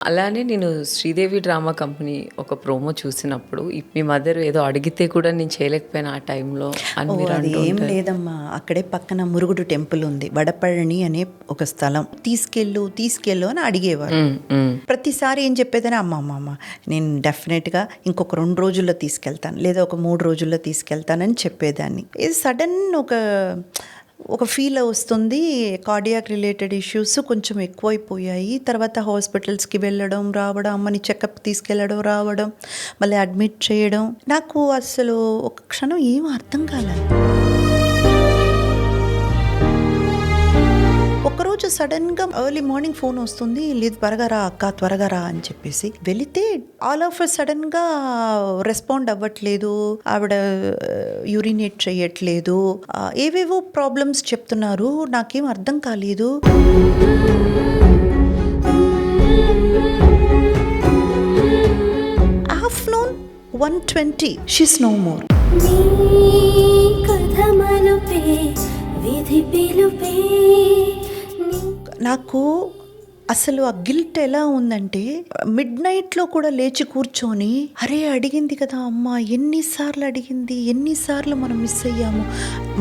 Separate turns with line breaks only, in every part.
అలానే నేను Sridevi drama company ఒక ప్రోమో చూసినప్పుడు మీ మదర్ ఏదో అడిగితే కూడా నేను చేయలేకపోయినా ఆ టైంలో అని మీరు
అది
అంటూ
ఏం
ఉంటారు.
లేదమ్మా, అక్కడే పక్కన మురుగుడు టెంపుల్ ఉంది, వడపళని అనే ఒక స్థలం. తీసుకెళ్ళు అని అడిగేవారు. ప్రతిసారి ఏం చెప్పేదని, అమ్మ నేను డెఫినెట్గా ఇంకొక 2 రోజుల్లో తీసుకెళ్తాను, లేదా ఒక 3 రోజుల్లో తీసుకెళ్తానని చెప్పేదాన్ని. ఇది సడన్ ఒక ఫీల్ వస్తుంది. కార్డియాక్ రిలేటెడ్ ఇష్యూస్ కొంచెం ఎక్కువైపోయాయి. తర్వాత హాస్పిటల్స్కి వెళ్ళడం రావడం, అమ్మని చెకప్ తీసుకెళ్ళడం రావడం, మళ్ళీ అడ్మిట్ చేయడం. నాకు అసలు ఒక క్షణం ఏం అర్థం కాలేదు. ఒకరోజు సడన్గా ఎర్లీ మార్నింగ్ ఫోన్ వస్తుంది, లేదు త్వరగా రా అక్క, త్వరగా రా అని చెప్పేసి వెళితే ఆల్ ఆఫ్ సడన్గా రెస్పాండ్ అవ్వట్లేదు, ఆవిడ యూరినేట్ చేయట్లేదు, ఏవేవో ప్రాబ్లమ్స్ చెప్తున్నారు. నాకేం అర్థం కాలేదు. Afternoon 1:20 she's no more. నాకు అసలు ఆ గిల్ట్ ఎలా ఉందంటే, మిడ్ నైట్లో కూడా లేచి కూర్చొని, అరే అడిగింది కదా అమ్మ, ఎన్నిసార్లు మనం మిస్ అయ్యాము.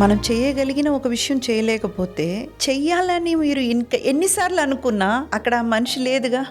మనం చేయగలిగిన ఒక విషయం చేయలేకపోతే చెయ్యాలని మీరు ఇంకా ఎన్నిసార్లు అనుకున్నా అక్కడ మనిషి లేదుగా.